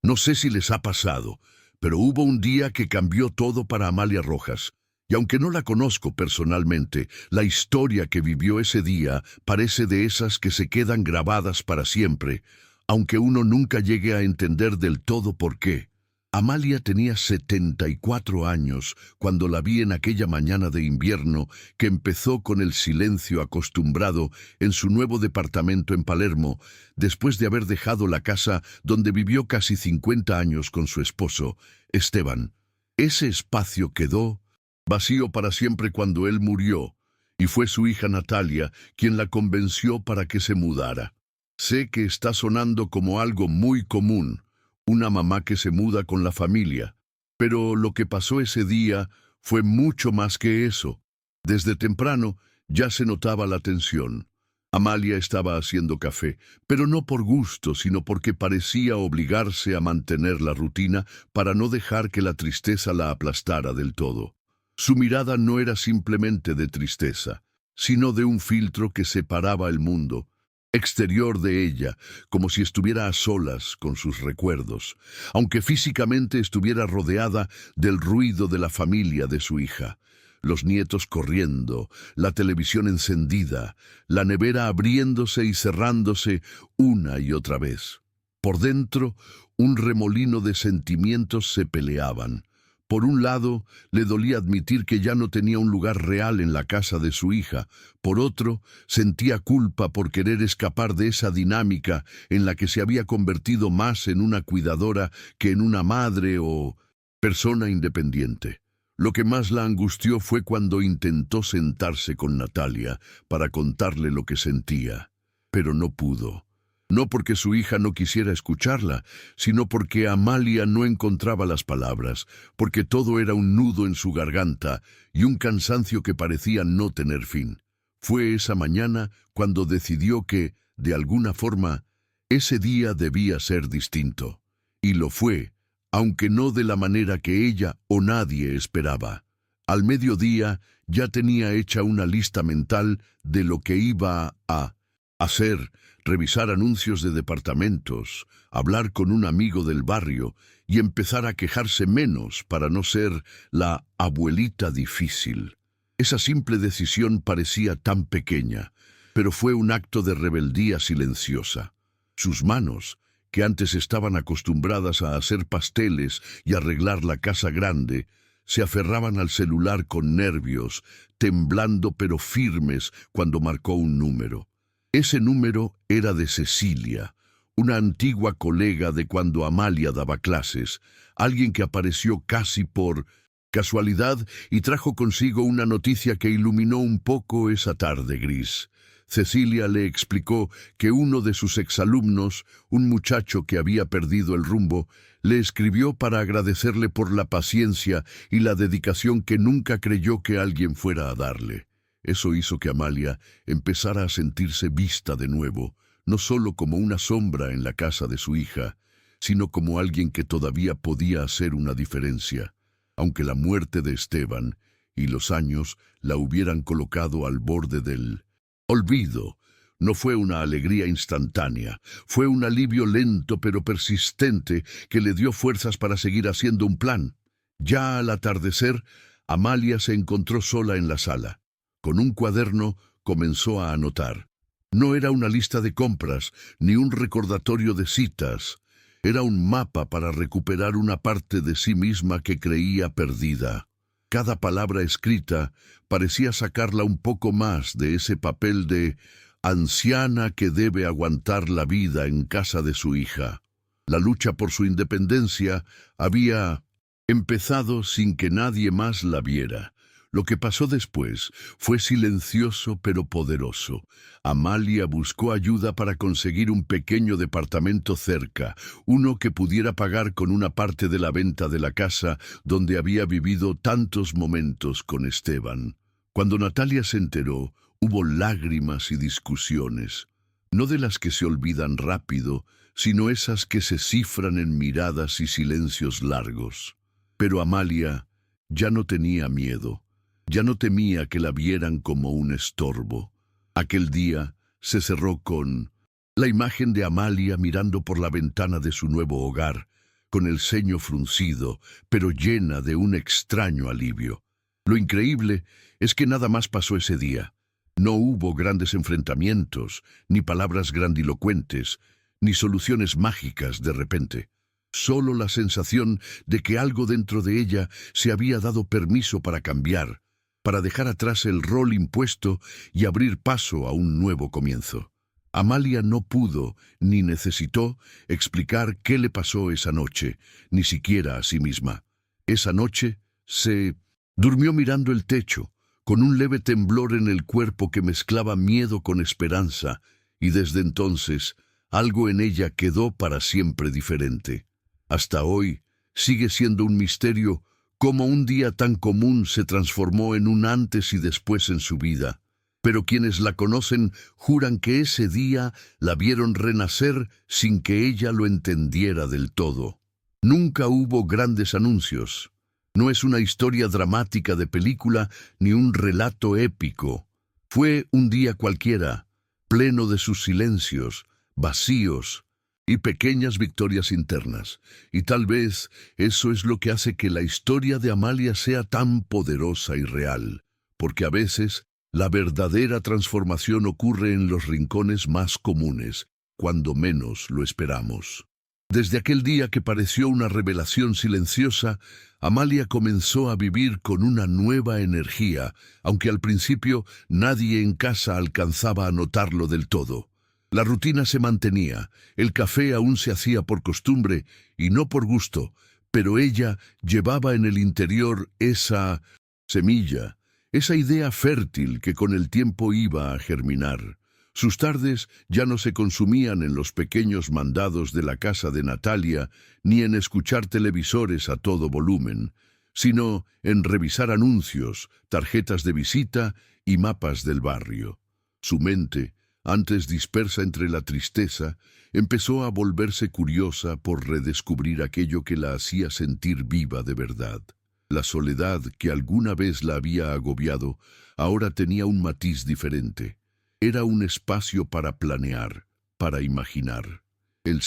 No sé si les ha pasado, pero hubo un día que cambió todo para Amalia Rojas. Y aunque no la conozco personalmente, la historia que vivió ese día parece de esas que se quedan grabadas para siempre, aunque uno nunca llegue a entender del todo por qué. Amalia tenía 74 años cuando la vi en aquella mañana de invierno que empezó con el silencio acostumbrado en su nuevo departamento en Palermo, después de haber dejado la casa donde vivió casi 50 años con su esposo, Esteban. Ese espacio quedó vacío para siempre cuando él murió, y fue su hija Natalia quien la convenció para que se mudara. Sé que está sonando como algo muy común, una mamá que se muda con la familia, pero lo que pasó ese día fue mucho más que eso. Desde temprano ya se notaba la tensión. Amalia estaba haciendo café, pero no por gusto, sino porque parecía obligarse a mantener la rutina para no dejar que la tristeza la aplastara del todo. Su mirada no era simplemente de tristeza, sino de un filtro que separaba el mundo exterior de ella, como si estuviera a solas con sus recuerdos, aunque físicamente estuviera rodeada del ruido de la familia de su hija. Los nietos corriendo, la televisión encendida, la nevera abriéndose y cerrándose una y otra vez. Por dentro, un remolino de sentimientos se peleaban. Por un lado, le dolía admitir que ya no tenía un lugar real en la casa de su hija. Por otro, sentía culpa por querer escapar de esa dinámica en la que se había convertido más en una cuidadora que en una madre o persona independiente. Lo que más la angustió fue cuando intentó sentarse con Natalia para contarle lo que sentía, pero no pudo. No porque su hija no quisiera escucharla, sino porque Amalia no encontraba las palabras, porque todo era un nudo en su garganta y un cansancio que parecía no tener fin. Fue esa mañana cuando decidió que, de alguna forma, ese día debía ser distinto. Y lo fue, aunque no de la manera que ella o nadie esperaba. Al mediodía ya tenía hecha una lista mental de lo que iba a hacer: revisar anuncios de departamentos, hablar con un amigo del barrio y empezar a quejarse menos para no ser la abuelita difícil. Esa simple decisión parecía tan pequeña, pero fue un acto de rebeldía silenciosa. Sus manos, que antes estaban acostumbradas a hacer pasteles y arreglar la casa grande, se aferraban al celular con nervios, temblando pero firmes cuando marcó un número. Ese número era de Cecilia, una antigua colega de cuando Amalia daba clases, alguien que apareció casi por casualidad y trajo consigo una noticia que iluminó un poco esa tarde gris. Cecilia le explicó que uno de sus exalumnos, un muchacho que había perdido el rumbo, le escribió para agradecerle por la paciencia y la dedicación que nunca creyó que alguien fuera a darle. Eso hizo que Amalia empezara a sentirse vista de nuevo, no solo como una sombra en la casa de su hija, sino como alguien que todavía podía hacer una diferencia, aunque la muerte de Esteban y los años la hubieran colocado al borde del olvido. No fue una alegría instantánea, fue un alivio lento pero persistente que le dio fuerzas para seguir haciendo un plan. Ya al atardecer, Amalia se encontró sola en la sala. Con un cuaderno comenzó a anotar. No era una lista de compras, ni un recordatorio de citas. Era un mapa para recuperar una parte de sí misma que creía perdida. Cada palabra escrita parecía sacarla un poco más de ese papel de anciana que debe aguantar la vida en casa de su hija. La lucha por su independencia había empezado sin que nadie más la viera. Lo que pasó después fue silencioso pero poderoso. Amalia buscó ayuda para conseguir un pequeño departamento cerca, uno que pudiera pagar con una parte de la venta de la casa donde había vivido tantos momentos con Esteban. Cuando Natalia se enteró, hubo lágrimas y discusiones, no de las que se olvidan rápido, sino esas que se cifran en miradas y silencios largos. Pero Amalia ya no tenía miedo. Ya no temía que la vieran como un estorbo. Aquel día se cerró con la imagen de Amalia mirando por la ventana de su nuevo hogar, con el ceño fruncido, pero llena de un extraño alivio. Lo increíble es que nada más pasó ese día. No hubo grandes enfrentamientos, ni palabras grandilocuentes, ni soluciones mágicas de repente. Solo la sensación de que algo dentro de ella se había dado permiso para cambiar, para dejar atrás el rol impuesto y abrir paso a un nuevo comienzo. Amalia no pudo, ni necesitó, explicar qué le pasó esa noche, ni siquiera a sí misma. Esa noche se durmió mirando el techo, con un leve temblor en el cuerpo que mezclaba miedo con esperanza, y desde entonces algo en ella quedó para siempre diferente. Hasta hoy sigue siendo un misterio cómo un día tan común se transformó en un antes y después en su vida. Pero quienes la conocen juran que ese día la vieron renacer sin que ella lo entendiera del todo. Nunca hubo grandes anuncios. No es una historia dramática de película ni un relato épico. Fue un día cualquiera, pleno de sus silencios, vacíos y pequeñas victorias internas. Y tal vez eso es lo que hace que la historia de Amalia sea tan poderosa y real, porque a veces la verdadera transformación ocurre en los rincones más comunes, cuando menos lo esperamos. Desde aquel día que pareció una revelación silenciosa, Amalia comenzó a vivir con una nueva energía, aunque al principio nadie en casa alcanzaba a notarlo del todo. La rutina se mantenía, el café aún se hacía por costumbre y no por gusto, pero ella llevaba en el interior esa semilla, esa idea fértil que con el tiempo iba a germinar. Sus tardes ya no se consumían en los pequeños mandados de la casa de Natalia, ni en escuchar televisores a todo volumen, sino en revisar anuncios, tarjetas de visita y mapas del barrio. Su mente, antes dispersa entre la tristeza, empezó a volverse curiosa por redescubrir aquello que la hacía sentir viva de verdad. La soledad que alguna vez la había agobiado, ahora tenía un matiz diferente. Era un espacio para planear, para imaginar. El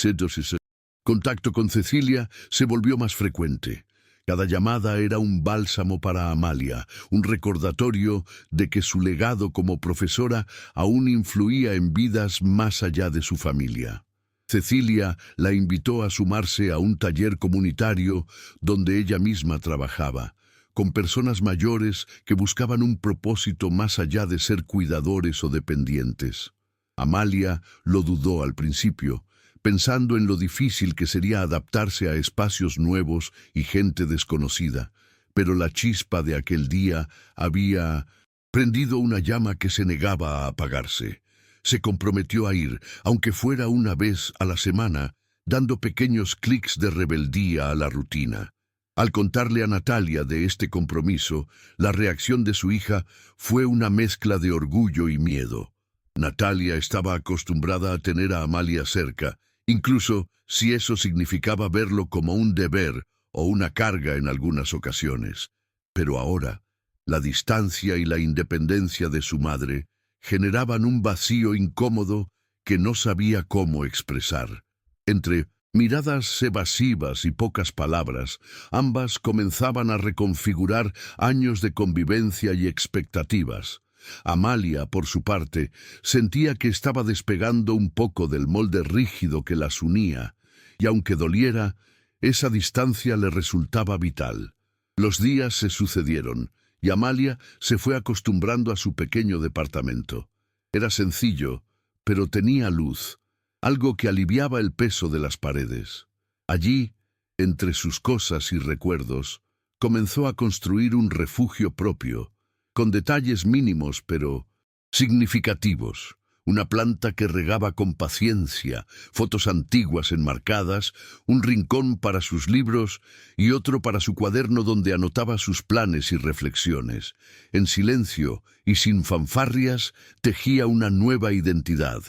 contacto con Cecilia se volvió más frecuente. Cada llamada era un bálsamo para Amalia, un recordatorio de que su legado como profesora aún influía en vidas más allá de su familia. Cecilia la invitó a sumarse a un taller comunitario donde ella misma trabajaba, con personas mayores que buscaban un propósito más allá de ser cuidadores o dependientes. Amalia lo dudó al principio, pensando en lo difícil que sería adaptarse a espacios nuevos y gente desconocida, pero la chispa de aquel día había prendido una llama que se negaba a apagarse. Se comprometió a ir, aunque fuera una vez a la semana, dando pequeños clics de rebeldía a la rutina. Al contarle a Natalia de este compromiso, la reacción de su hija fue una mezcla de orgullo y miedo. Natalia estaba acostumbrada a tener a Amalia cerca, incluso si eso significaba verlo como un deber o una carga en algunas ocasiones. Pero ahora, la distancia y la independencia de su madre generaban un vacío incómodo que no sabía cómo expresar. Entre miradas evasivas y pocas palabras, ambas comenzaban a reconfigurar años de convivencia y expectativas. Amalia, por su parte, sentía que estaba despegando un poco del molde rígido que las unía, y aunque doliera, esa distancia le resultaba vital. Los días se sucedieron, y Amalia se fue acostumbrando a su pequeño departamento. Era sencillo, pero tenía luz, algo que aliviaba el peso de las paredes. Allí, entre sus cosas y recuerdos, comenzó a construir un refugio propio, con detalles mínimos pero significativos. Una planta que regaba con paciencia, fotos antiguas enmarcadas, un rincón para sus libros y otro para su cuaderno donde anotaba sus planes y reflexiones. En silencio y sin fanfarrias, tejía una nueva identidad.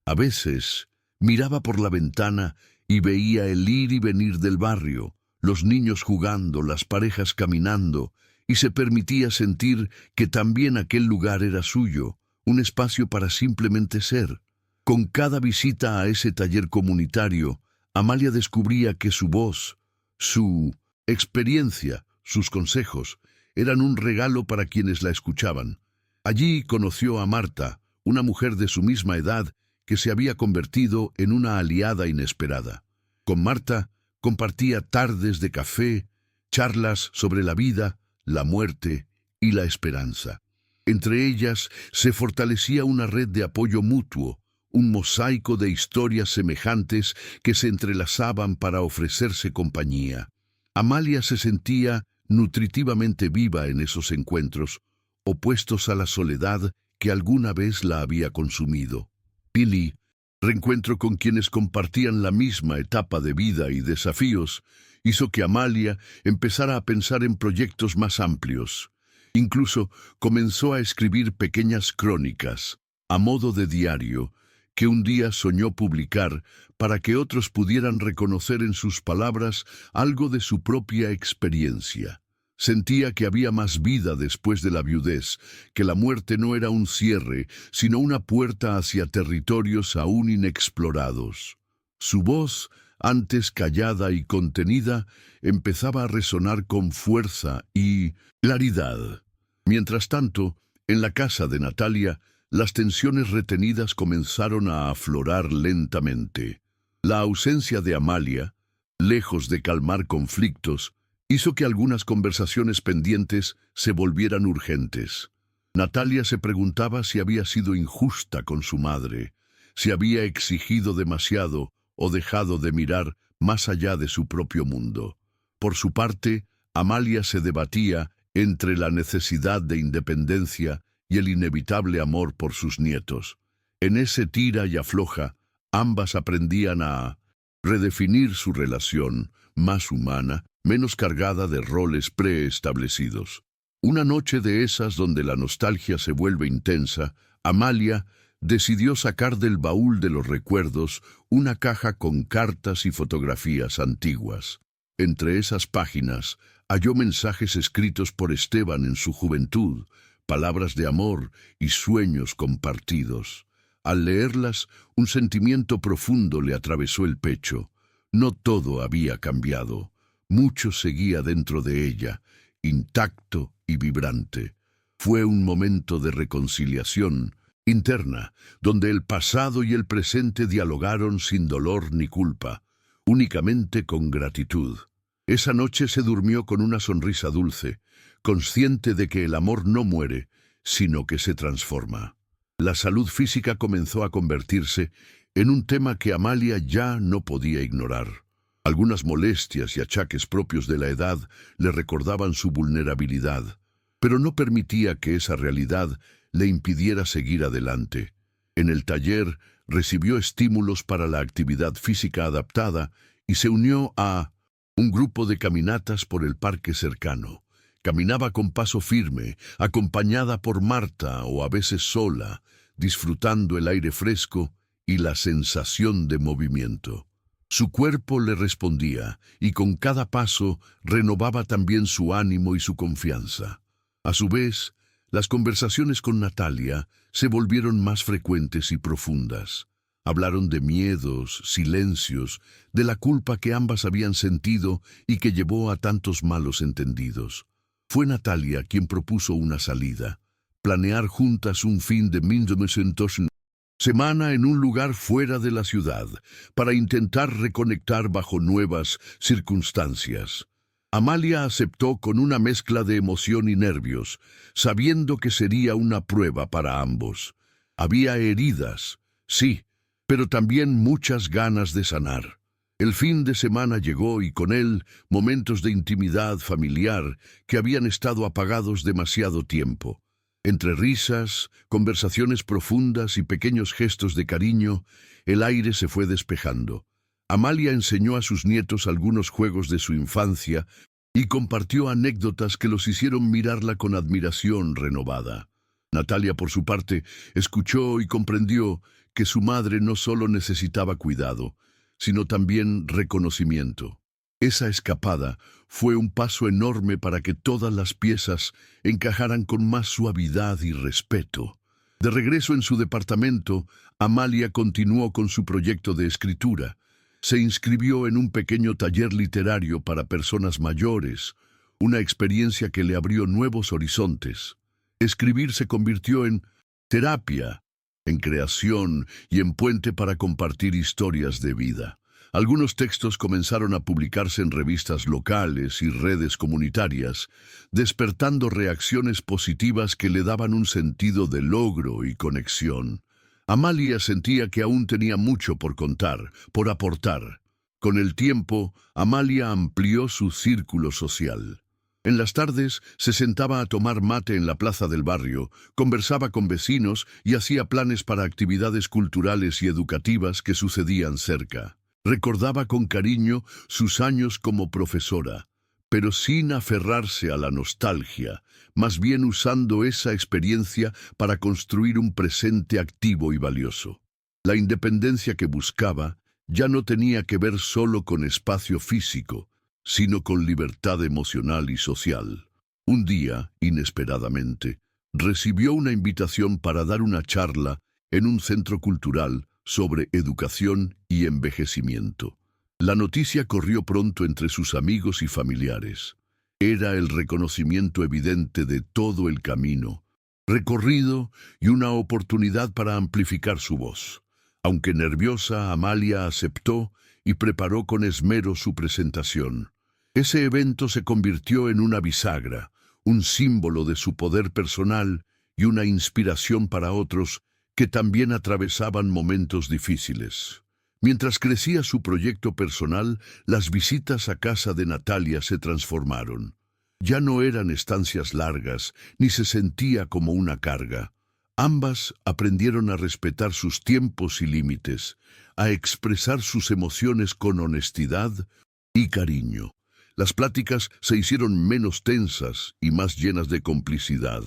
A veces miraba por la ventana y veía el ir y venir del barrio, los niños jugando, las parejas caminando, y se permitía sentir que también aquel lugar era suyo, un espacio para simplemente ser. Con cada visita a ese taller comunitario, Amalia descubría que su voz, Su experiencia, sus consejos, eran un regalo para quienes la escuchaban. Allí conoció a Marta, una mujer de su misma edad que se había convertido en una aliada inesperada. Con Marta compartía tardes de café, charlas sobre la vida, la muerte y la esperanza. Entre ellas se fortalecía una red de apoyo mutuo, un mosaico de historias semejantes que se entrelazaban para ofrecerse compañía. Amalia se sentía nutritivamente viva en esos encuentros, opuestos a la soledad que alguna vez la había consumido. Billy, reencuentro con quienes compartían la misma etapa de vida y desafíos, hizo que Amalia empezara a pensar en proyectos más amplios. Incluso comenzó a escribir pequeñas crónicas, a modo de diario, que un día soñó publicar para que otros pudieran reconocer en sus palabras algo de su propia experiencia. Sentía que había más vida después de la viudez, que la muerte no era un cierre, sino una puerta hacia territorios aún inexplorados. Su voz, antes callada y contenida, empezaba a resonar con fuerza y claridad. Mientras tanto, en la casa de Natalia, las tensiones retenidas comenzaron a aflorar lentamente. La ausencia de Amalia, lejos de calmar conflictos, hizo que algunas conversaciones pendientes se volvieran urgentes. Natalia se preguntaba si había sido injusta con su madre, si había exigido demasiado o dejado de mirar más allá de su propio mundo. Por su parte, Amalia se debatía entre la necesidad de independencia y el inevitable amor por sus nietos. En ese tira y afloja, ambas aprendían a redefinir su relación, más humana, menos cargada de roles preestablecidos. Una noche de esas donde la nostalgia se vuelve intensa, Amalia decidió sacar del baúl de los recuerdos una caja con cartas y fotografías antiguas. Entre esas páginas halló mensajes escritos por Esteban en su juventud, palabras de amor y sueños compartidos. Al leerlas, un sentimiento profundo le atravesó el pecho. No todo había cambiado. Mucho seguía dentro de ella, intacto y vibrante. Fue un momento de reconciliación interna, donde el pasado y el presente dialogaron sin dolor ni culpa, únicamente con gratitud. Esa noche se durmió con una sonrisa dulce, consciente de que el amor no muere, sino que se transforma. La salud física comenzó a convertirse en un tema que Amalia ya no podía ignorar. Algunas molestias y achaques propios de la edad le recordaban su vulnerabilidad, pero no permitía que esa realidad le impidiera seguir adelante. En el taller recibió estímulos para la actividad física adaptada y se unió a un grupo de caminatas por el parque cercano. Caminaba con paso firme, acompañada por Marta o a veces sola, disfrutando el aire fresco y la sensación de movimiento. Su cuerpo le respondía y con cada paso renovaba también su ánimo y su confianza. A su vez, las conversaciones con Natalia se volvieron más frecuentes y profundas. Hablaron de miedos, silencios, de la culpa que ambas habían sentido y que llevó a tantos malos entendidos. Fue Natalia quien propuso una salida, planear juntas un fin de semana en un lugar fuera de la ciudad, para intentar reconectar bajo nuevas circunstancias. Amalia aceptó con una mezcla de emoción y nervios, sabiendo que sería una prueba para ambos. Había heridas, sí, pero también muchas ganas de sanar. El fin de semana llegó y con él momentos de intimidad familiar que habían estado apagados demasiado tiempo. Entre risas, conversaciones profundas y pequeños gestos de cariño, el aire se fue despejando. Amalia enseñó a sus nietos algunos juegos de su infancia y compartió anécdotas que los hicieron mirarla con admiración renovada. Natalia, por su parte, escuchó y comprendió que su madre no solo necesitaba cuidado, sino también reconocimiento. Esa escapada fue un paso enorme para que todas las piezas encajaran con más suavidad y respeto. De regreso en su departamento, Amalia continuó con su proyecto de escritura. Se inscribió en un pequeño taller literario para personas mayores, una experiencia que le abrió nuevos horizontes. Escribir se convirtió en terapia, en creación y en puente para compartir historias de vida. Algunos textos comenzaron a publicarse en revistas locales y redes comunitarias, despertando reacciones positivas que le daban un sentido de logro y conexión. Amalia sentía que aún tenía mucho por contar, por aportar. Con el tiempo, Amalia amplió su círculo social. En las tardes se sentaba a tomar mate en la plaza del barrio, conversaba con vecinos y hacía planes para actividades culturales y educativas que sucedían cerca. Recordaba con cariño sus años como profesora, pero sin aferrarse a la nostalgia, más bien usando esa experiencia para construir un presente activo y valioso. La independencia que buscaba ya no tenía que ver solo con espacio físico, sino con libertad emocional y social. Un día, inesperadamente, recibió una invitación para dar una charla en un centro cultural sobre educación y envejecimiento. La noticia corrió pronto entre sus amigos y familiares. Era el reconocimiento evidente de todo el camino recorrido y una oportunidad para amplificar su voz. Aunque nerviosa, Amalia aceptó y preparó con esmero su presentación. Ese evento se convirtió en una bisagra, un símbolo de su poder personal y una inspiración para otros que también atravesaban momentos difíciles. Mientras crecía su proyecto personal, las visitas a casa de Natalia se transformaron. Ya no eran estancias largas, ni se sentía como una carga. Ambas aprendieron a respetar sus tiempos y límites, a expresar sus emociones con honestidad y cariño. Las pláticas se hicieron menos tensas y más llenas de complicidad.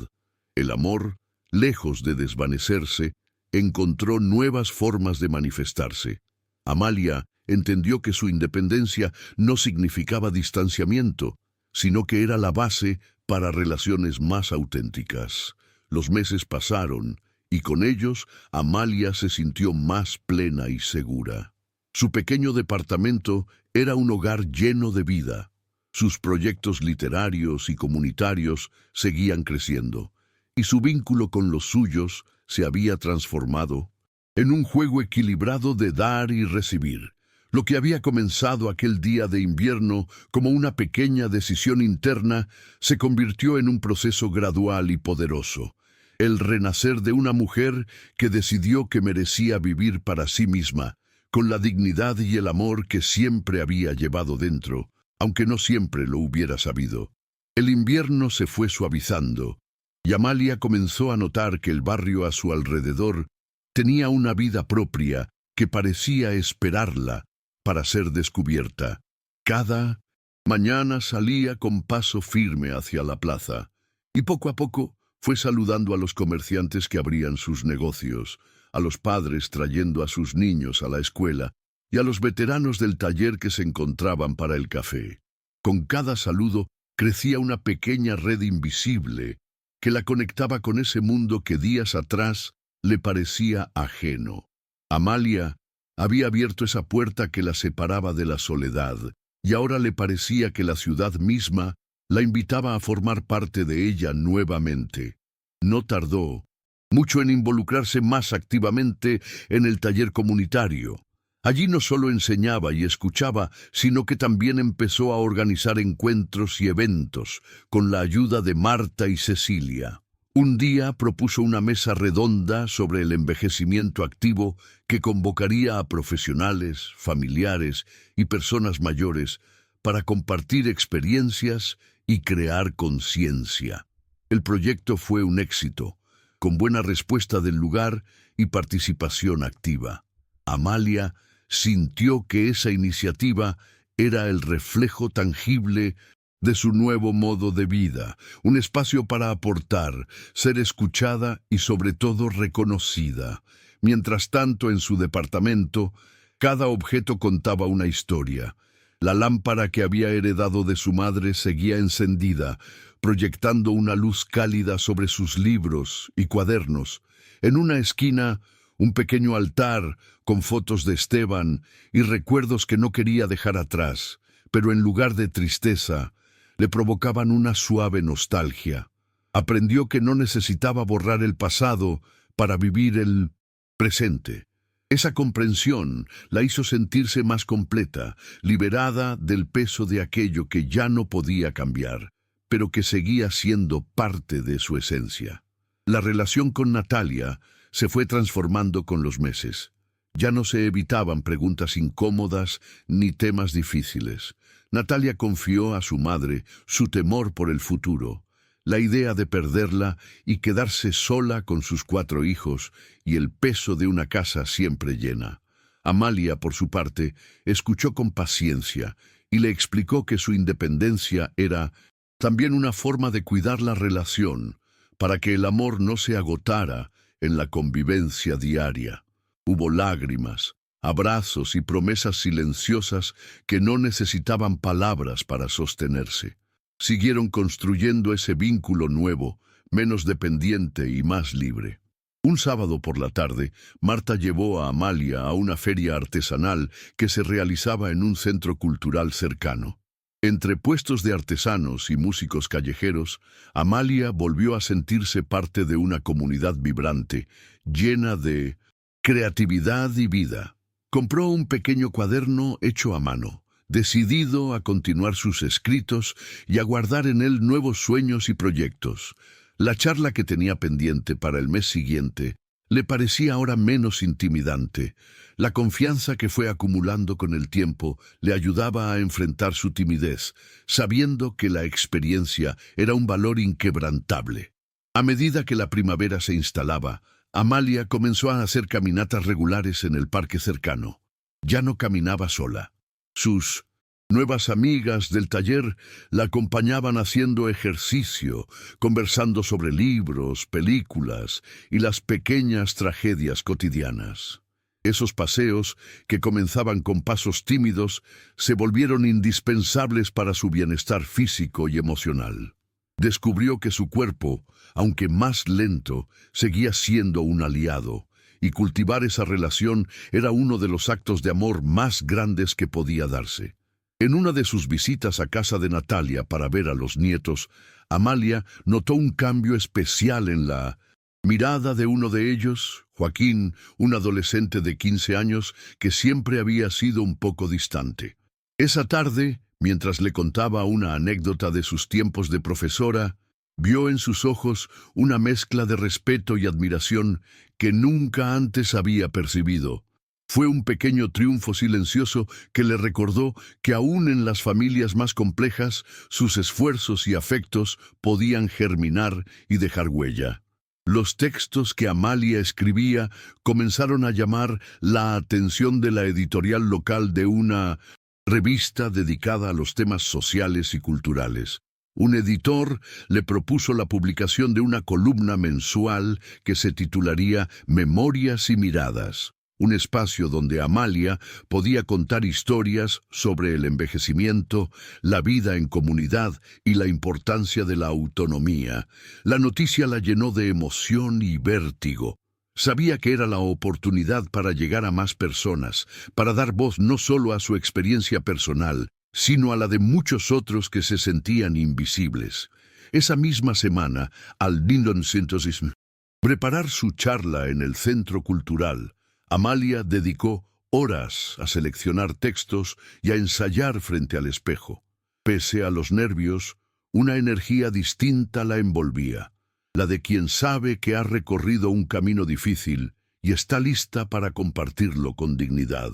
El amor, lejos de desvanecerse, encontró nuevas formas de manifestarse. Amalia entendió que su independencia no significaba distanciamiento, sino que era la base para relaciones más auténticas. Los meses pasaron, y con ellos Amalia se sintió más plena y segura. Su pequeño departamento era un hogar lleno de vida. Sus proyectos literarios y comunitarios seguían creciendo, y su vínculo con los suyos se había transformado en un juego equilibrado de dar y recibir. Lo que había comenzado aquel día de invierno como una pequeña decisión interna se convirtió en un proceso gradual y poderoso. El renacer de una mujer que decidió que merecía vivir para sí misma, con la dignidad y el amor que siempre había llevado dentro, aunque no siempre lo hubiera sabido. El invierno se fue suavizando, y Amalia comenzó a notar que el barrio a su alrededor tenía una vida propia que parecía esperarla para ser descubierta. Cada mañana salía con paso firme hacia la plaza, y poco a poco fue saludando a los comerciantes que abrían sus negocios, a los padres trayendo a sus niños a la escuela, y a los veteranos del taller que se encontraban para el café. Con cada saludo crecía una pequeña red invisible que la conectaba con ese mundo que días atrás le parecía ajeno. Amalia había abierto esa puerta que la separaba de la soledad, y ahora le parecía que la ciudad misma la invitaba a formar parte de ella nuevamente. No tardó mucho en involucrarse más activamente en el taller comunitario. Allí no solo enseñaba y escuchaba, sino que también empezó a organizar encuentros y eventos, con la ayuda de Marta y Cecilia. Un día propuso una mesa redonda sobre el envejecimiento activo que convocaría a profesionales, familiares y personas mayores para compartir experiencias y crear conciencia. El proyecto fue un éxito, con buena respuesta del lugar y participación activa. Amalia sintió que esa iniciativa era el reflejo tangible de su nuevo modo de vida, un espacio para aportar, ser escuchada y sobre todo reconocida. Mientras tanto, en su departamento, cada objeto contaba una historia. La lámpara que había heredado de su madre seguía encendida, proyectando una luz cálida sobre sus libros y cuadernos. En una esquina, un pequeño altar con fotos de Esteban y recuerdos que no quería dejar atrás, pero en lugar de tristeza, le provocaban una suave nostalgia. Aprendió que no necesitaba borrar el pasado para vivir el presente. Esa comprensión la hizo sentirse más completa, liberada del peso de aquello que ya no podía cambiar, pero que seguía siendo parte de su esencia. La relación con Natalia se fue transformando con los meses. Ya no se evitaban preguntas incómodas ni temas difíciles. Natalia confió a su madre su temor por el futuro, la idea de perderla y quedarse sola con sus 4 hijos y el peso de una casa siempre llena. Amalia, por su parte, escuchó con paciencia y le explicó que su independencia era también una forma de cuidar la relación, para que el amor no se agotara en la convivencia diaria. Hubo lágrimas, abrazos y promesas silenciosas que no necesitaban palabras para sostenerse. Siguieron construyendo ese vínculo nuevo, menos dependiente y más libre. Un sábado por la tarde, Marta llevó a Amalia a una feria artesanal que se realizaba en un centro cultural cercano. Entre puestos de artesanos y músicos callejeros, Amalia volvió a sentirse parte de una comunidad vibrante, llena de creatividad y vida. Compró un pequeño cuaderno hecho a mano, decidido a continuar sus escritos y a guardar en él nuevos sueños y proyectos. La charla que tenía pendiente para el mes siguiente le parecía ahora menos intimidante. La confianza que fue acumulando con el tiempo le ayudaba a enfrentar su timidez, sabiendo que la experiencia era un valor inquebrantable. A medida que la primavera se instalaba, Amalia comenzó a hacer caminatas regulares en el parque cercano. Ya no caminaba sola. Sus nuevas amigas del taller la acompañaban haciendo ejercicio, conversando sobre libros, películas y las pequeñas tragedias cotidianas. Esos paseos, que comenzaban con pasos tímidos, se volvieron indispensables para su bienestar físico y emocional. Descubrió que su cuerpo, aunque más lento, seguía siendo un aliado, y cultivar esa relación era uno de los actos de amor más grandes que podía darse. En una de sus visitas a casa de Natalia para ver a los nietos, Amalia notó un cambio especial en la mirada de uno de ellos, Joaquín, un adolescente de 15 años que siempre había sido un poco distante. Esa tarde, mientras le contaba una anécdota de sus tiempos de profesora, vio en sus ojos una mezcla de respeto y admiración que nunca antes había percibido. Fue un pequeño triunfo silencioso que le recordó que aún en las familias más complejas, sus esfuerzos y afectos podían germinar y dejar huella. Los textos que Amalia escribía comenzaron a llamar la atención de la editorial local de una revista dedicada a los temas sociales y culturales. Un editor le propuso la publicación de una columna mensual que se titularía Memorias y Miradas, un espacio donde Amalia podía contar historias sobre el envejecimiento, la vida en comunidad y la importancia de la autonomía. La noticia la llenó de emoción y vértigo. Sabía que era la oportunidad para llegar a más personas, para dar voz no solo a su experiencia personal, sino a la de muchos otros que se sentían invisibles. Esa misma semana, al preparar su charla en el centro cultural, Amalia dedicó horas a seleccionar textos y a ensayar frente al espejo. Pese a los nervios, una energía distinta la envolvía, la de quien sabe que ha recorrido un camino difícil y está lista para compartirlo con dignidad.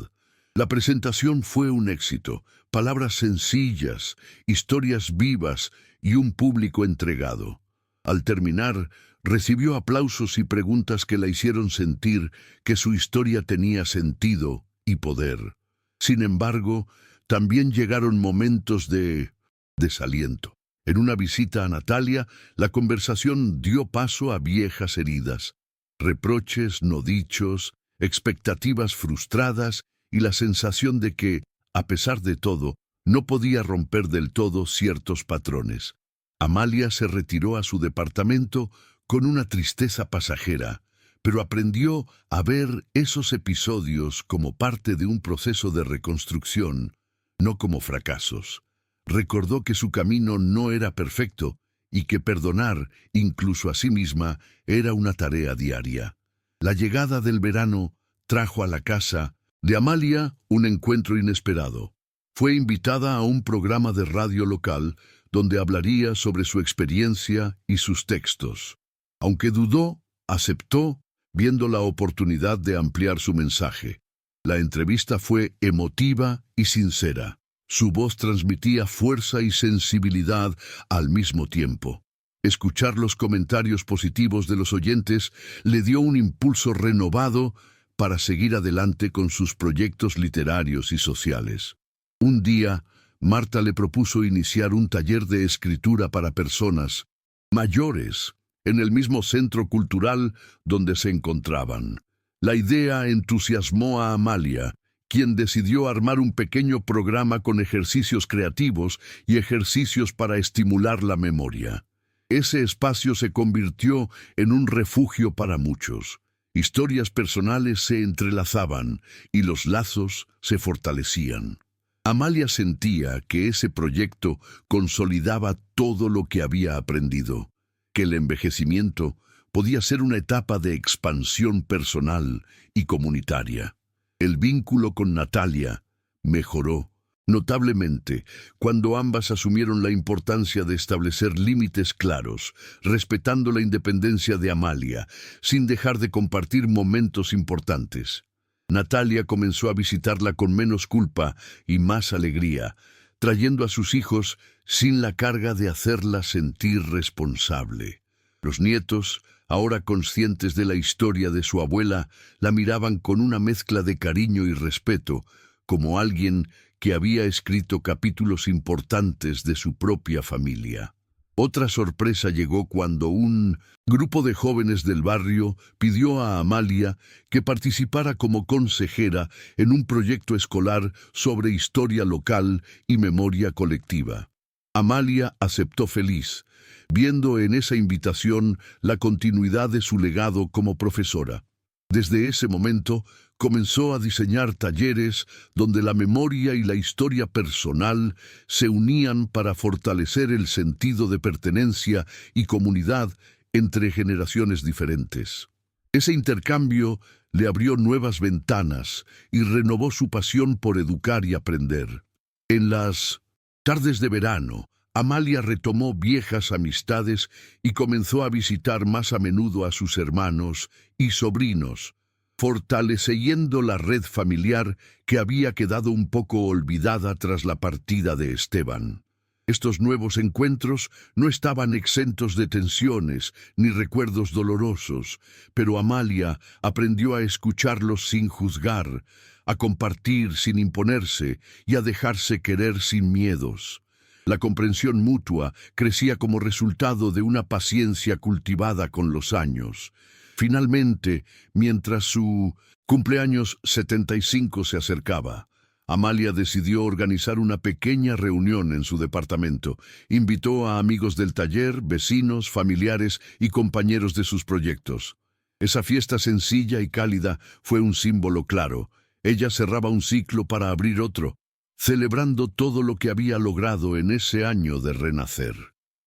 La presentación fue un éxito, palabras sencillas, historias vivas y un público entregado. Al terminar, recibió aplausos y preguntas que la hicieron sentir que su historia tenía sentido y poder. Sin embargo, también llegaron momentos de desaliento. En una visita a Natalia, la conversación dio paso a viejas heridas, reproches no dichos, expectativas frustradas y la sensación de que, a pesar de todo, no podía romper del todo ciertos patrones. Amalia se retiró a su departamento con una tristeza pasajera, pero aprendió a ver esos episodios como parte de un proceso de reconstrucción, no como fracasos. Recordó que su camino no era perfecto y que perdonar, incluso a sí misma, era una tarea diaria. La llegada del verano trajo a la casa de Amalia un encuentro inesperado. Fue invitada a un programa de radio local donde hablaría sobre su experiencia y sus textos. Aunque dudó, aceptó, viendo la oportunidad de ampliar su mensaje. La entrevista fue emotiva y sincera. Su voz transmitía fuerza y sensibilidad al mismo tiempo. Escuchar los comentarios positivos de los oyentes le dio un impulso renovado para seguir adelante con sus proyectos literarios y sociales. Un día, Marta le propuso iniciar un taller de escritura para personas mayores en el mismo centro cultural donde se encontraban. La idea entusiasmó a Amalia, quien decidió armar un pequeño programa con ejercicios creativos y ejercicios para estimular la memoria. Ese espacio se convirtió en un refugio para muchos. Historias personales se entrelazaban y los lazos se fortalecían. Amalia sentía que ese proyecto consolidaba todo lo que había aprendido, que el envejecimiento podía ser una etapa de expansión personal y comunitaria. El vínculo con Natalia mejoró notablemente cuando ambas asumieron la importancia de establecer límites claros, respetando la independencia de Amalia, sin dejar de compartir momentos importantes. Natalia comenzó a visitarla con menos culpa y más alegría, trayendo a sus hijos sin la carga de hacerla sentir responsable. Los nietos, ahora conscientes de la historia de su abuela, la miraban con una mezcla de cariño y respeto, como alguien que había escrito capítulos importantes de su propia familia. Otra sorpresa llegó cuando un grupo de jóvenes del barrio pidió a Amalia que participara como consejera en un proyecto escolar sobre historia local y memoria colectiva. Amalia aceptó feliz, viendo en esa invitación la continuidad de su legado como profesora. Desde ese momento, comenzó a diseñar talleres donde la memoria y la historia personal se unían para fortalecer el sentido de pertenencia y comunidad entre generaciones diferentes. Ese intercambio le abrió nuevas ventanas y renovó su pasión por educar y aprender. En las tardes de verano, Amalia retomó viejas amistades y comenzó a visitar más a menudo a sus hermanos y sobrinos, fortaleciendo la red familiar que había quedado un poco olvidada tras la partida de Esteban. Estos nuevos encuentros no estaban exentos de tensiones ni recuerdos dolorosos, pero Amalia aprendió a escucharlos sin juzgar, a compartir sin imponerse y a dejarse querer sin miedos. La comprensión mutua crecía como resultado de una paciencia cultivada con los años. Finalmente, mientras su cumpleaños 75 se acercaba, Amalia decidió organizar una pequeña reunión en su departamento. Invitó a amigos del taller, vecinos, familiares y compañeros de sus proyectos. Esa fiesta sencilla y cálida fue un símbolo claro. Ella cerraba un ciclo para abrir otro, celebrando todo lo que había logrado en ese año de renacer.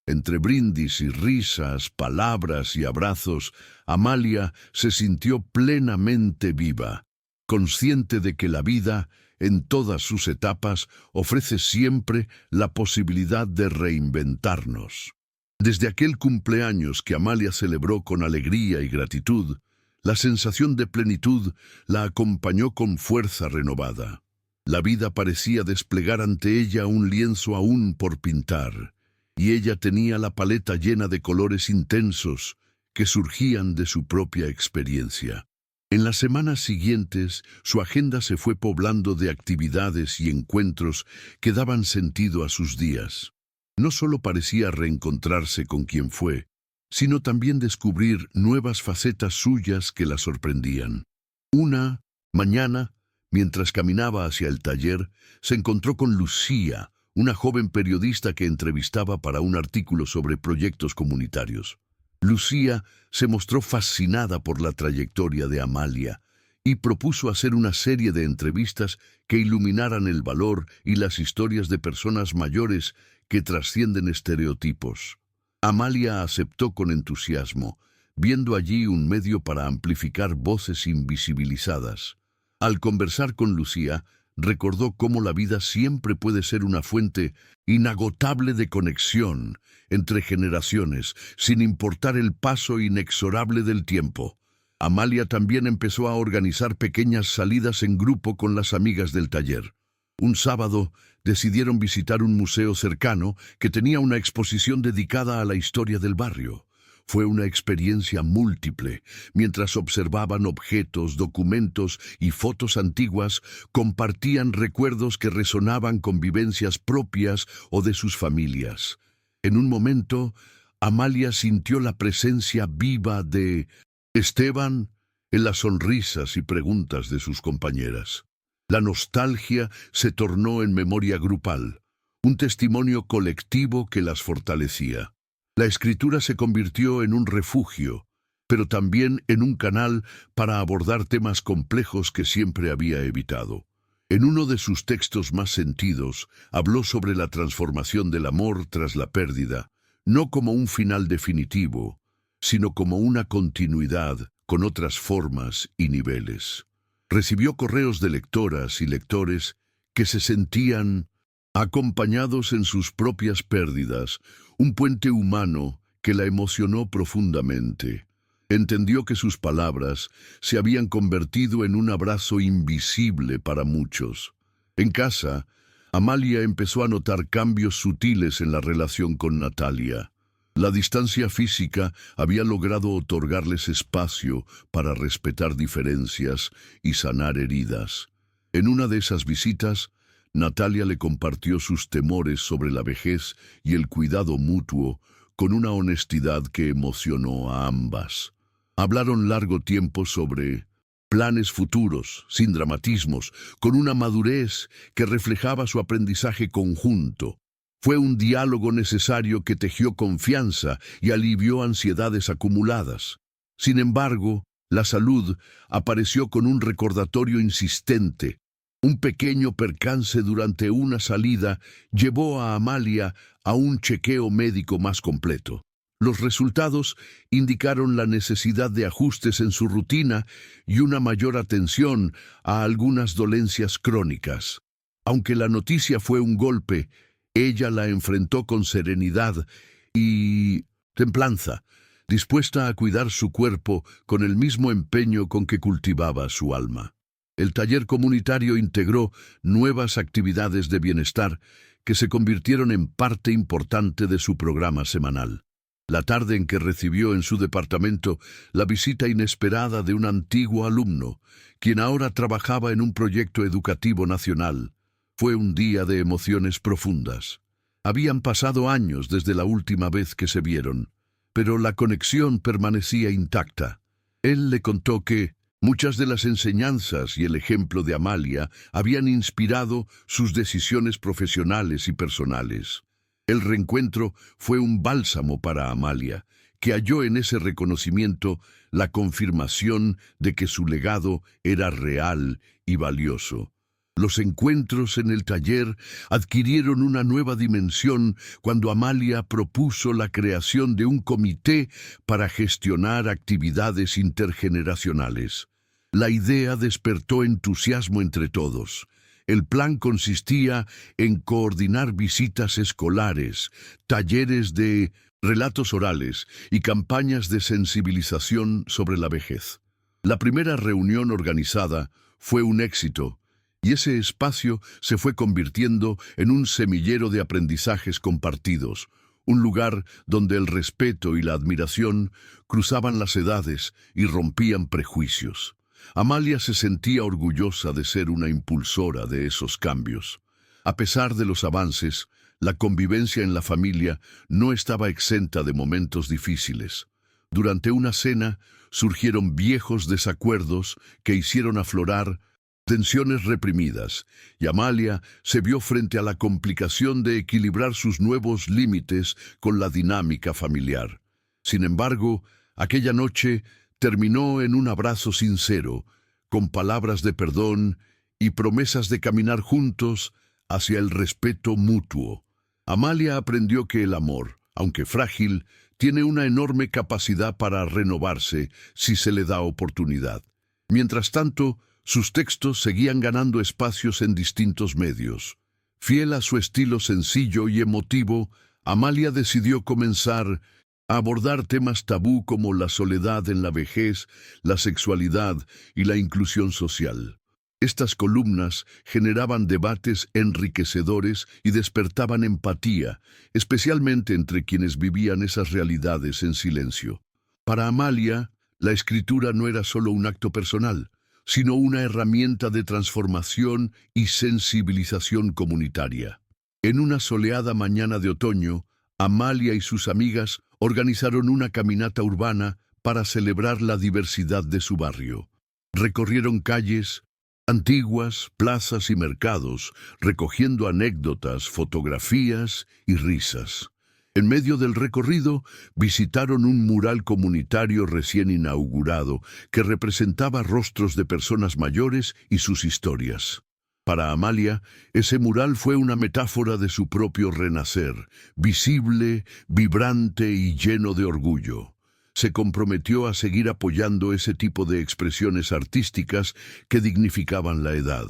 Entre brindis y risas, palabras y abrazos, Amalia se sintió plenamente viva, consciente de que la vida, en todas sus etapas, ofrece siempre la posibilidad de reinventarnos. Desde aquel cumpleaños que Amalia celebró con alegría y gratitud, la sensación de plenitud la acompañó con fuerza renovada. La vida parecía desplegar ante ella un lienzo aún por pintar, y ella tenía la paleta llena de colores intensos que surgían de su propia experiencia. En las semanas siguientes, su agenda se fue poblando de actividades y encuentros que daban sentido a sus días. No solo parecía reencontrarse con quien fue, sino también descubrir nuevas facetas suyas que la sorprendían. Una mañana, mientras caminaba hacia el taller, se encontró con Lucía, una joven periodista que entrevistaba para un artículo sobre proyectos comunitarios. Lucía se mostró fascinada por la trayectoria de Amalia y propuso hacer una serie de entrevistas que iluminaran el valor y las historias de personas mayores que trascienden estereotipos. Amalia aceptó con entusiasmo, viendo allí un medio para amplificar voces invisibilizadas. Al conversar con Lucía, recordó cómo la vida siempre puede ser una fuente inagotable de conexión entre generaciones, sin importar el paso inexorable del tiempo. Amalia también empezó a organizar pequeñas salidas en grupo con las amigas del taller. Un sábado decidieron visitar un museo cercano que tenía una exposición dedicada a la historia del barrio. Fue una experiencia múltiple. Mientras observaban objetos, documentos y fotos antiguas, compartían recuerdos que resonaban con vivencias propias o de sus familias. En un momento, Amalia sintió la presencia viva de Esteban en las sonrisas y preguntas de sus compañeras. La nostalgia se tornó en memoria grupal, un testimonio colectivo que las fortalecía. La escritura se convirtió en un refugio, pero también en un canal para abordar temas complejos que siempre había evitado. En uno de sus textos más sentidos, habló sobre la transformación del amor tras la pérdida, no como un final definitivo, sino como una continuidad con otras formas y niveles. Recibió correos de lectoras y lectores que se sentían acompañados en sus propias pérdidas, un puente humano que la emocionó profundamente. Entendió que sus palabras se habían convertido en un abrazo invisible para muchos. En casa, Amalia empezó a notar cambios sutiles en la relación con Natalia. La distancia física había logrado otorgarles espacio para respetar diferencias y sanar heridas. En una de esas visitas, Natalia le compartió sus temores sobre la vejez y el cuidado mutuo con una honestidad que emocionó a ambas. Hablaron largo tiempo sobre planes futuros, sin dramatismos, con una madurez que reflejaba su aprendizaje conjunto. Fue un diálogo necesario que tejió confianza y alivió ansiedades acumuladas. Sin embargo, la salud apareció con un recordatorio insistente. Un pequeño percance durante una salida llevó a Amalia a un chequeo médico más completo. Los resultados indicaron la necesidad de ajustes en su rutina y una mayor atención a algunas dolencias crónicas. Aunque la noticia fue un golpe, ella la enfrentó con serenidad y templanza, dispuesta a cuidar su cuerpo con el mismo empeño con que cultivaba su alma. El taller comunitario integró nuevas actividades de bienestar que se convirtieron en parte importante de su programa semanal. La tarde en que recibió en su departamento la visita inesperada de un antiguo alumno, quien ahora trabajaba en un proyecto educativo nacional, fue un día de emociones profundas. Habían pasado años desde la última vez que se vieron, pero la conexión permanecía intacta. Él le contó que muchas de las enseñanzas y el ejemplo de Amalia habían inspirado sus decisiones profesionales y personales. El reencuentro fue un bálsamo para Amalia, que halló en ese reconocimiento la confirmación de que su legado era real y valioso. Los encuentros en el taller adquirieron una nueva dimensión cuando Amalia propuso la creación de un comité para gestionar actividades intergeneracionales. La idea despertó entusiasmo entre todos. El plan consistía en coordinar visitas escolares, talleres de relatos orales y campañas de sensibilización sobre la vejez. La primera reunión organizada fue un éxito, y ese espacio se fue convirtiendo en un semillero de aprendizajes compartidos, un lugar donde el respeto y la admiración cruzaban las edades y rompían prejuicios. Amalia se sentía orgullosa de ser una impulsora de esos cambios. A pesar de los avances, la convivencia en la familia no estaba exenta de momentos difíciles. Durante una cena surgieron viejos desacuerdos que hicieron aflorar tensiones reprimidas, y Amalia se vio frente a la complicación de equilibrar sus nuevos límites con la dinámica familiar. Sin embargo, aquella noche terminó en un abrazo sincero, con palabras de perdón y promesas de caminar juntos hacia el respeto mutuo. Amalia aprendió que el amor, aunque frágil, tiene una enorme capacidad para renovarse si se le da oportunidad. Mientras tanto, sus textos seguían ganando espacios en distintos medios. Fiel a su estilo sencillo y emotivo, Amalia decidió comenzar a abordar temas tabú como la soledad en la vejez, la sexualidad y la inclusión social. Estas columnas generaban debates enriquecedores y despertaban empatía, especialmente entre quienes vivían esas realidades en silencio. Para Amalia, la escritura no era solo un acto personal, sino una herramienta de transformación y sensibilización comunitaria. En una soleada mañana de otoño, Amalia y sus amigas organizaron una caminata urbana para celebrar la diversidad de su barrio. Recorrieron calles antiguas, plazas y mercados, recogiendo anécdotas, fotografías y risas. En medio del recorrido, visitaron un mural comunitario recién inaugurado que representaba rostros de personas mayores y sus historias. Para Amalia, ese mural fue una metáfora de su propio renacer, visible, vibrante y lleno de orgullo. Se comprometió a seguir apoyando ese tipo de expresiones artísticas que dignificaban la edad.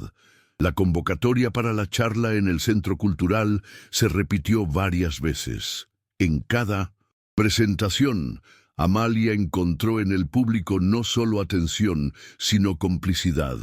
La convocatoria para la charla en el Centro Cultural se repitió varias veces. En cada presentación, Amalia encontró en el público no solo atención, sino complicidad.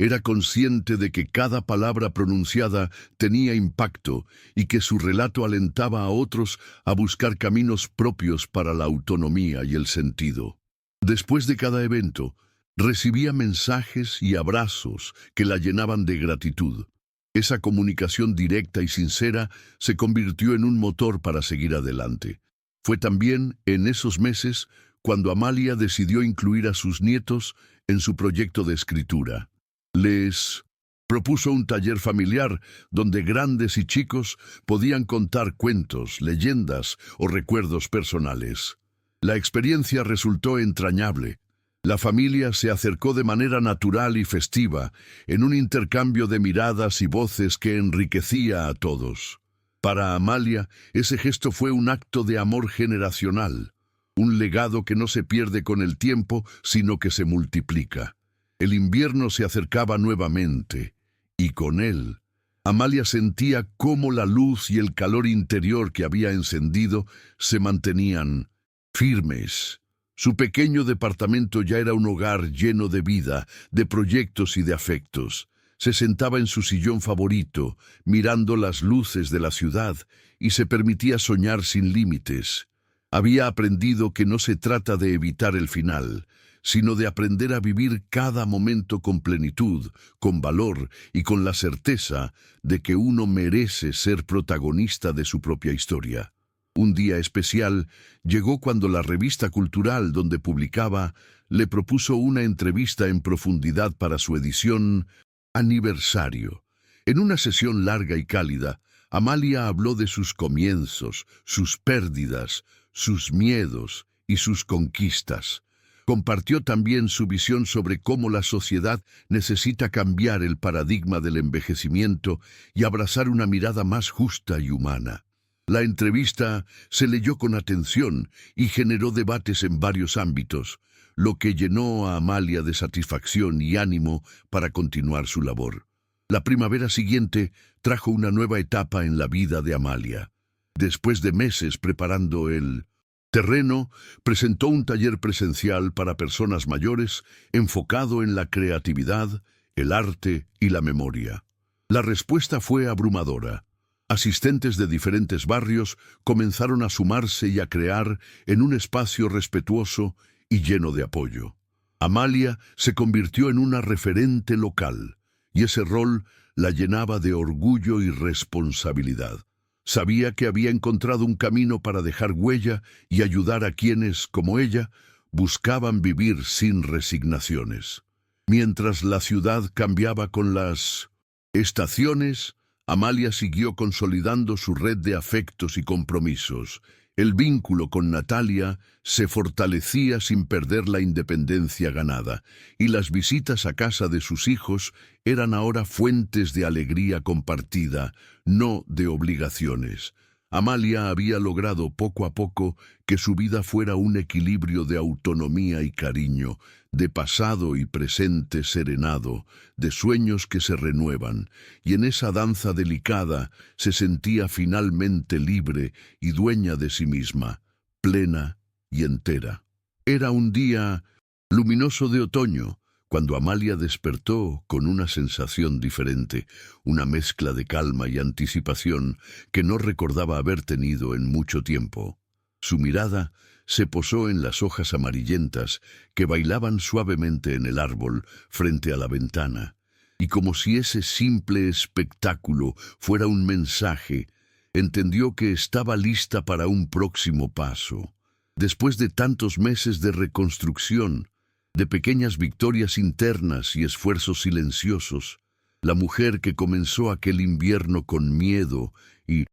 Era consciente de que cada palabra pronunciada tenía impacto y que su relato alentaba a otros a buscar caminos propios para la autonomía y el sentido. Después de cada evento, recibía mensajes y abrazos que la llenaban de gratitud. Esa comunicación directa y sincera se convirtió en un motor para seguir adelante. Fue también en esos meses cuando Amalia decidió incluir a sus nietos en su proyecto de escritura. Les propuso un taller familiar donde grandes y chicos podían contar cuentos, leyendas o recuerdos personales. La experiencia resultó entrañable. La familia se acercó de manera natural y festiva, en un intercambio de miradas y voces que enriquecía a todos. Para Amalia, ese gesto fue un acto de amor generacional, un legado que no se pierde con el tiempo, sino que se multiplica. El invierno se acercaba nuevamente, y con él, Amalia sentía cómo la luz y el calor interior que había encendido se mantenían firmes. Su pequeño departamento ya era un hogar lleno de vida, de proyectos y de afectos. Se sentaba en su sillón favorito, mirando las luces de la ciudad, y se permitía soñar sin límites. Había aprendido que no se trata de evitar el final, sino de aprender a vivir cada momento con plenitud, con valor y con la certeza de que uno merece ser protagonista de su propia historia. Un día especial llegó cuando la revista cultural donde publicaba le propuso una entrevista en profundidad para su edición Aniversario. En una sesión larga y cálida, Amalia habló de sus comienzos, sus pérdidas, sus miedos y sus conquistas. Compartió también su visión sobre cómo la sociedad necesita cambiar el paradigma del envejecimiento y abrazar una mirada más justa y humana. La entrevista se leyó con atención y generó debates en varios ámbitos, lo que llenó a Amalia de satisfacción y ánimo para continuar su labor. La primavera siguiente trajo una nueva etapa en la vida de Amalia. Después de meses preparando el terreno, presentó un taller presencial para personas mayores enfocado en la creatividad, el arte y la memoria. La respuesta fue abrumadora. Asistentes de diferentes barrios comenzaron a sumarse y a crear en un espacio respetuoso y lleno de apoyo. Amalia se convirtió en una referente local, y ese rol la llenaba de orgullo y responsabilidad. Sabía que había encontrado un camino para dejar huella y ayudar a quienes, como ella, buscaban vivir sin resignaciones. Mientras la ciudad cambiaba con las estaciones, Amalia siguió consolidando su red de afectos y compromisos. El vínculo con Natalia se fortalecía sin perder la independencia ganada, y las visitas a casa de sus hijos eran ahora fuentes de alegría compartida, no de obligaciones. Amalia había logrado poco a poco que su vida fuera un equilibrio de autonomía y cariño, de pasado y presente serenado, de sueños que se renuevan, y en esa danza delicada se sentía finalmente libre y dueña de sí misma, plena y entera. Era un día luminoso de otoño, cuando Amalia despertó con una sensación diferente, una mezcla de calma y anticipación que no recordaba haber tenido en mucho tiempo. Su mirada se posó en las hojas amarillentas que bailaban suavemente en el árbol frente a la ventana, y como si ese simple espectáculo fuera un mensaje, entendió que estaba lista para un próximo paso. Después de tantos meses de reconstrucción, de pequeñas victorias internas y esfuerzos silenciosos, la mujer que comenzó aquel invierno con miedo y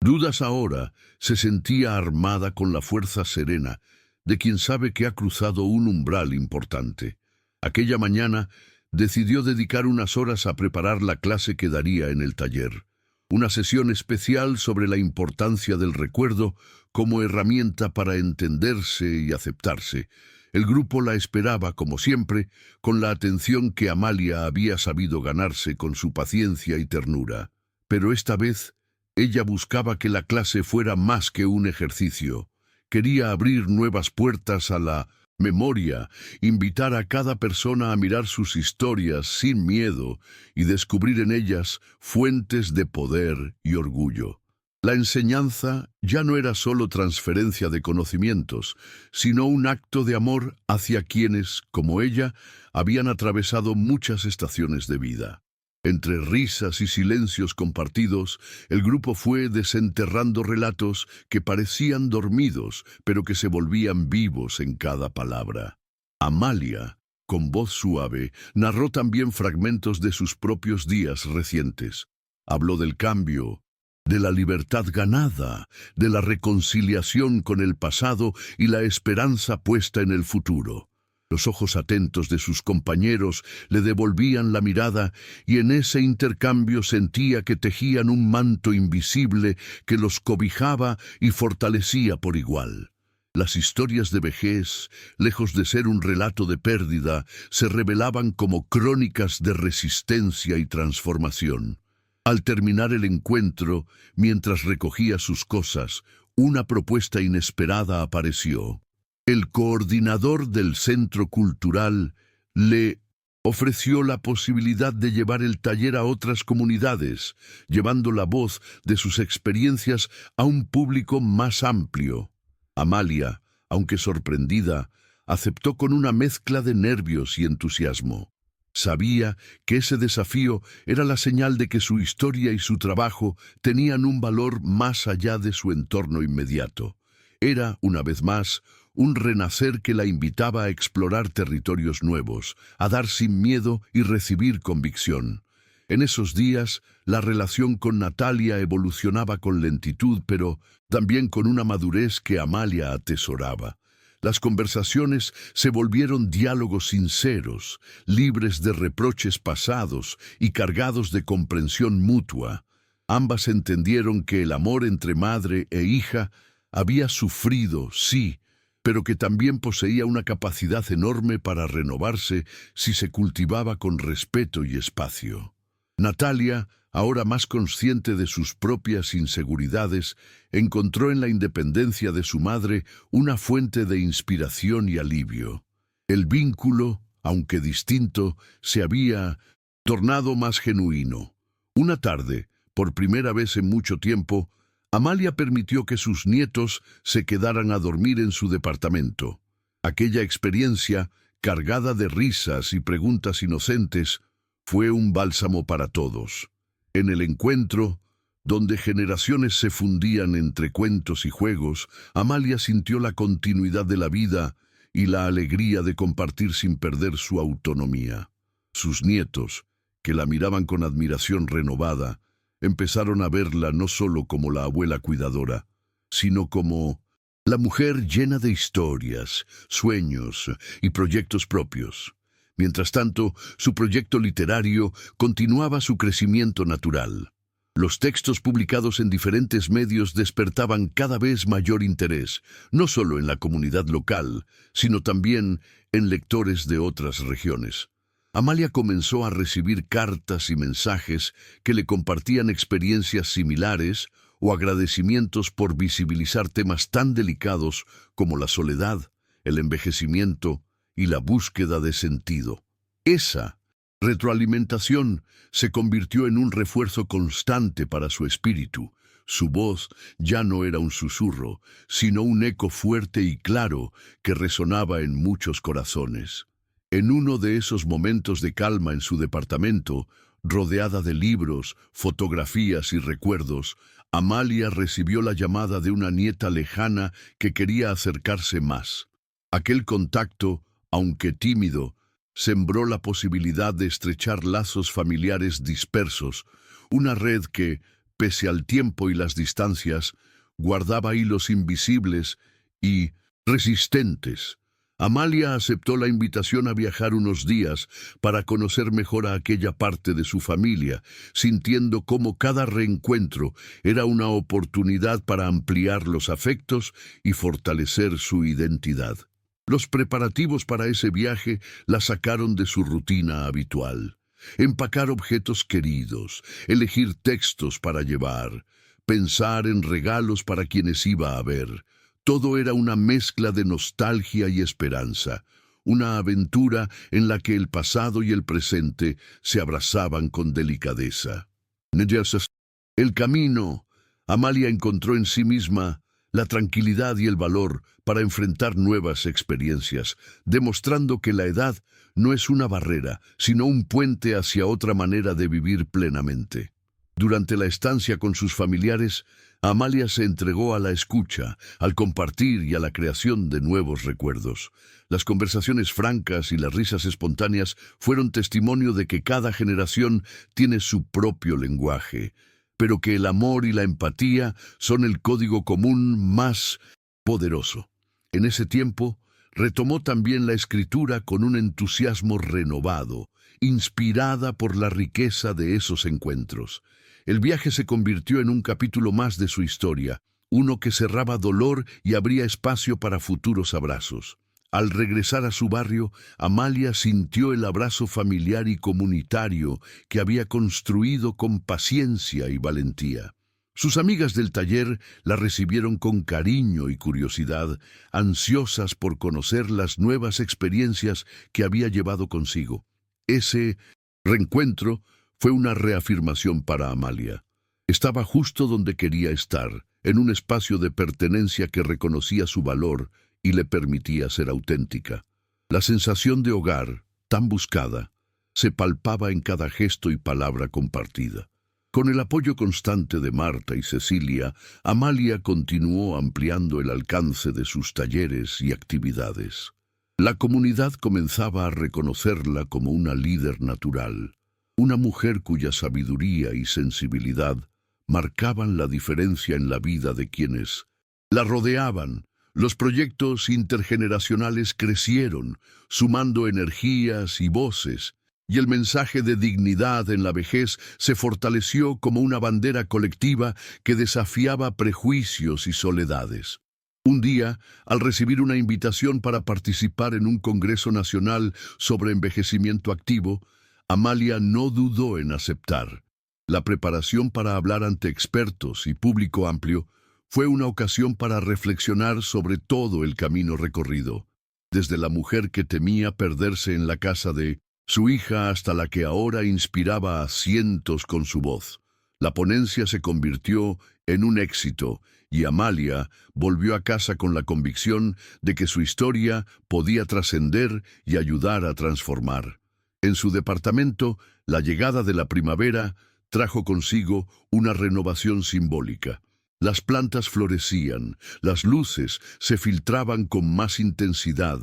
dudas ahora se sentía armada con la fuerza serena de quien sabe que ha cruzado un umbral importante. Aquella mañana decidió dedicar unas horas a preparar la clase que daría en el taller, una sesión especial sobre la importancia del recuerdo como herramienta para entenderse y aceptarse. El grupo la esperaba, como siempre, con la atención que Amalia había sabido ganarse con su paciencia y ternura. Pero esta vez, ella buscaba que la clase fuera más que un ejercicio. Quería abrir nuevas puertas a la memoria, invitar a cada persona a mirar sus historias sin miedo y descubrir en ellas fuentes de poder y orgullo. La enseñanza ya no era solo transferencia de conocimientos, sino un acto de amor hacia quienes, como ella, habían atravesado muchas estaciones de vida. Entre risas y silencios compartidos, el grupo fue desenterrando relatos que parecían dormidos, pero que se volvían vivos en cada palabra. Amalia, con voz suave, narró también fragmentos de sus propios días recientes. Habló del cambio, de la libertad ganada, de la reconciliación con el pasado y la esperanza puesta en el futuro. Los ojos atentos de sus compañeros le devolvían la mirada y en ese intercambio sentía que tejían un manto invisible que los cobijaba y fortalecía por igual. Las historias de vejez, lejos de ser un relato de pérdida, se revelaban como crónicas de resistencia y transformación. Al terminar el encuentro, mientras recogía sus cosas, una propuesta inesperada apareció. El coordinador del centro cultural le ofreció la posibilidad de llevar el taller a otras comunidades, llevando la voz de sus experiencias a un público más amplio. Amalia, aunque sorprendida, aceptó con una mezcla de nervios y entusiasmo. Sabía que ese desafío era la señal de que su historia y su trabajo tenían un valor más allá de su entorno inmediato. Era, una vez más, un renacer que la invitaba a explorar territorios nuevos, a dar sin miedo y recibir convicción. En esos días, la relación con Natalia evolucionaba con lentitud, pero también con una madurez que Amalia atesoraba. Las conversaciones se volvieron diálogos sinceros, libres de reproches pasados y cargados de comprensión mutua. Ambas entendieron que el amor entre madre e hija había sufrido, sí, pero que también poseía una capacidad enorme para renovarse si se cultivaba con respeto y espacio. Natalia, ahora más consciente de sus propias inseguridades, encontró en la independencia de su madre una fuente de inspiración y alivio. El vínculo, aunque distinto, se había tornado más genuino. Una tarde, por primera vez en mucho tiempo, Amalia permitió que sus nietos se quedaran a dormir en su departamento. Aquella experiencia, cargada de risas y preguntas inocentes, fue un bálsamo para todos. En el encuentro, donde generaciones se fundían entre cuentos y juegos, Amalia sintió la continuidad de la vida y la alegría de compartir sin perder su autonomía. Sus nietos, que la miraban con admiración renovada, empezaron a verla no solo como la abuela cuidadora, sino como La mujer llena de historias, sueños y proyectos propios. Mientras tanto, su proyecto literario continuaba su crecimiento natural. Los textos publicados en diferentes medios despertaban cada vez mayor interés, no solo en la comunidad local, sino también en lectores de otras regiones. Amalia comenzó a recibir cartas y mensajes que le compartían experiencias similares o agradecimientos por visibilizar temas tan delicados como la soledad, el envejecimiento y la búsqueda de sentido. Esa retroalimentación se convirtió en un refuerzo constante para su espíritu. Su voz ya no era un susurro, sino un eco fuerte y claro que resonaba en muchos corazones. En uno de esos momentos de calma en su departamento, rodeada de libros, fotografías y recuerdos, Amalia recibió la llamada de una nieta lejana que quería acercarse más. Aquel contacto, aunque tímido, sembró la posibilidad de estrechar lazos familiares dispersos, una red que, pese al tiempo y las distancias, guardaba hilos invisibles y resistentes. Amalia aceptó la invitación a viajar unos días para conocer mejor a aquella parte de su familia, sintiendo cómo cada reencuentro era una oportunidad para ampliar los afectos y fortalecer su identidad. Los preparativos para ese viaje la sacaron de su rutina habitual. Empacar objetos queridos, elegir textos para llevar, pensar en regalos para quienes iba a ver. Todo era una mezcla de nostalgia y esperanza, una aventura en la que el pasado y el presente se abrazaban con delicadeza. El camino, Amalia encontró en sí misma la tranquilidad y el valor para enfrentar nuevas experiencias, demostrando que la edad no es una barrera, sino un puente hacia otra manera de vivir plenamente. Durante la estancia con sus familiares, Amalia se entregó a la escucha, al compartir y a la creación de nuevos recuerdos. Las conversaciones francas y las risas espontáneas fueron testimonio de que cada generación tiene su propio lenguaje, pero que el amor y la empatía son el código común más poderoso. En ese tiempo, retomó también la escritura con un entusiasmo renovado, inspirada por la riqueza de esos encuentros. El viaje se convirtió en un capítulo más de su historia, uno que cerraba dolor y abría espacio para futuros abrazos. Al regresar a su barrio, Amalia sintió el abrazo familiar y comunitario que había construido con paciencia y valentía. Sus amigas del taller la recibieron con cariño y curiosidad, ansiosas por conocer las nuevas experiencias que había llevado consigo. Ese reencuentro fue una reafirmación para Amalia. Estaba justo donde quería estar, en un espacio de pertenencia que reconocía su valor y le permitía ser auténtica. La sensación de hogar, tan buscada, se palpaba en cada gesto y palabra compartida. Con el apoyo constante de Marta y Cecilia, Amalia continuó ampliando el alcance de sus talleres y actividades. La comunidad comenzaba a reconocerla como una líder natural, una mujer cuya sabiduría y sensibilidad marcaban la diferencia en la vida de quienes la rodeaban. Los proyectos intergeneracionales crecieron, sumando energías y voces, y el mensaje de dignidad en la vejez se fortaleció como una bandera colectiva que desafiaba prejuicios y soledades. Un día, al recibir una invitación para participar en un congreso nacional sobre envejecimiento activo, Amalia no dudó en aceptar. La preparación para hablar ante expertos y público amplio fue una ocasión para reflexionar sobre todo el camino recorrido, desde la mujer que temía perderse en la casa de su hija hasta la que ahora inspiraba a cientos con su voz. La ponencia se convirtió en un éxito y Amalia volvió a casa con la convicción de que su historia podía trascender y ayudar a transformar. En su departamento, la llegada de la primavera trajo consigo una renovación simbólica. Las plantas florecían, las luces se filtraban con más intensidad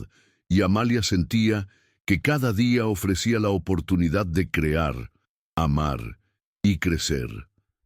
y Amalia sentía que cada día ofrecía la oportunidad de crear, amar y crecer.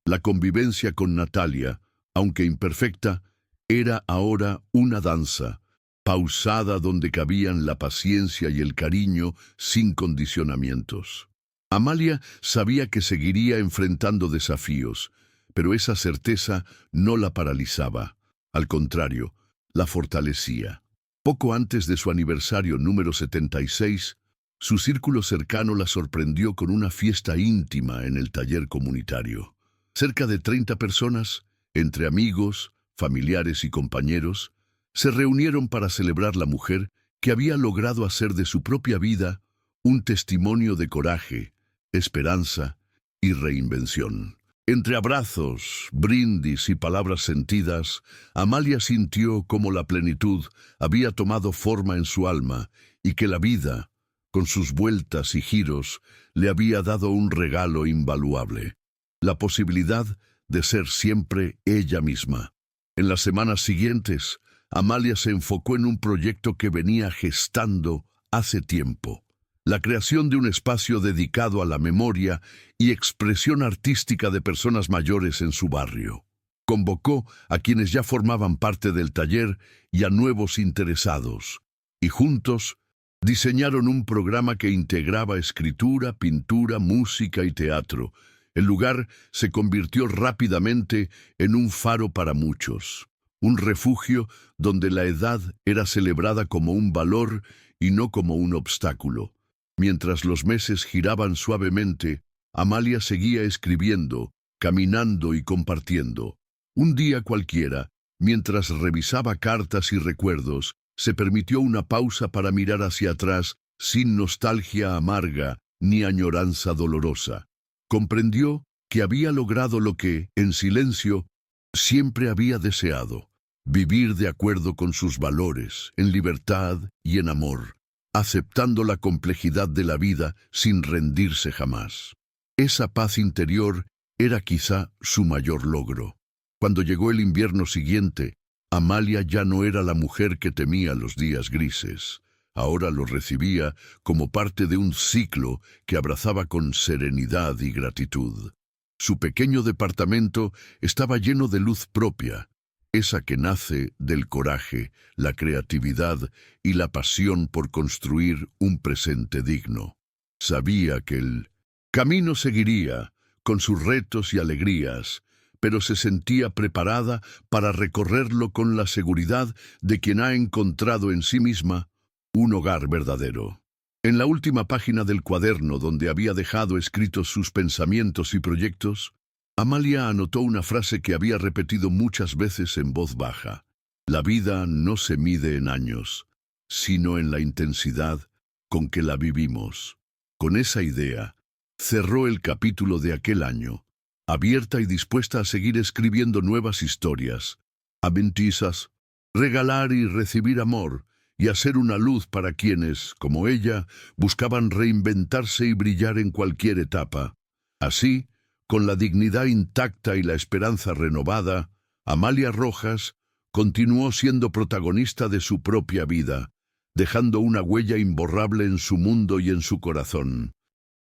La convivencia con Natalia, aunque imperfecta, Era ahora una danza, pausada donde cabían la paciencia y el cariño sin condicionamientos. Amalia sabía que seguiría enfrentando desafíos, pero esa certeza no la paralizaba. Al contrario, la fortalecía. Poco antes de su aniversario número 76, su círculo cercano la sorprendió con una fiesta íntima en el taller comunitario. Cerca de 30 personas, entre amigos, familiares y compañeros, se reunieron para celebrar la mujer que había logrado hacer de su propia vida un testimonio de coraje, esperanza y reinvención. Entre abrazos, brindis y palabras sentidas, Amalia sintió cómo la plenitud había tomado forma en su alma y que la vida, con sus vueltas y giros, le había dado un regalo invaluable: la posibilidad de ser siempre ella misma. En las semanas siguientes, Amalia se enfocó en un proyecto que venía gestando hace tiempo: la creación de un espacio dedicado a la memoria y expresión artística de personas mayores en su barrio. Convocó a quienes ya formaban parte del taller y a nuevos interesados, y juntos diseñaron un programa que integraba escritura, pintura, música y teatro. El lugar se convirtió rápidamente en un faro para muchos, un refugio donde la edad era celebrada como un valor y no como un obstáculo. Mientras los meses giraban suavemente, Amalia seguía escribiendo, caminando y compartiendo. Un día cualquiera, mientras revisaba cartas y recuerdos, se permitió una pausa para mirar hacia atrás, sin nostalgia amarga ni añoranza dolorosa. Comprendió que había logrado lo que, en silencio, siempre había deseado: vivir de acuerdo con sus valores, en libertad y en amor, aceptando la complejidad de la vida sin rendirse jamás. Esa paz interior era quizá su mayor logro. Cuando llegó el invierno siguiente, Amalia ya no era la mujer que temía los días grises. Ahora lo recibía como parte de un ciclo que abrazaba con serenidad y gratitud. Su pequeño departamento estaba lleno de luz propia, esa que nace del coraje, la creatividad y la pasión por construir un presente digno. Sabía que el camino seguiría, con sus retos y alegrías, pero se sentía preparada para recorrerlo con la seguridad de quien ha encontrado en sí misma un hogar verdadero. En la última página del cuaderno donde había dejado escritos sus pensamientos y proyectos, Amalia anotó una frase que había repetido muchas veces en voz baja: la vida no se mide en años, sino en la intensidad con que la vivimos. Con esa idea, cerró el capítulo de aquel año, abierta y dispuesta a seguir escribiendo nuevas historias, aventuras, regalar y recibir amor, y hacer una luz para quienes, como ella, buscaban reinventarse y brillar en cualquier etapa. Así, con la dignidad intacta y la esperanza renovada, Amalia Rojas continuó siendo protagonista de su propia vida, dejando una huella imborrable en su mundo y en su corazón.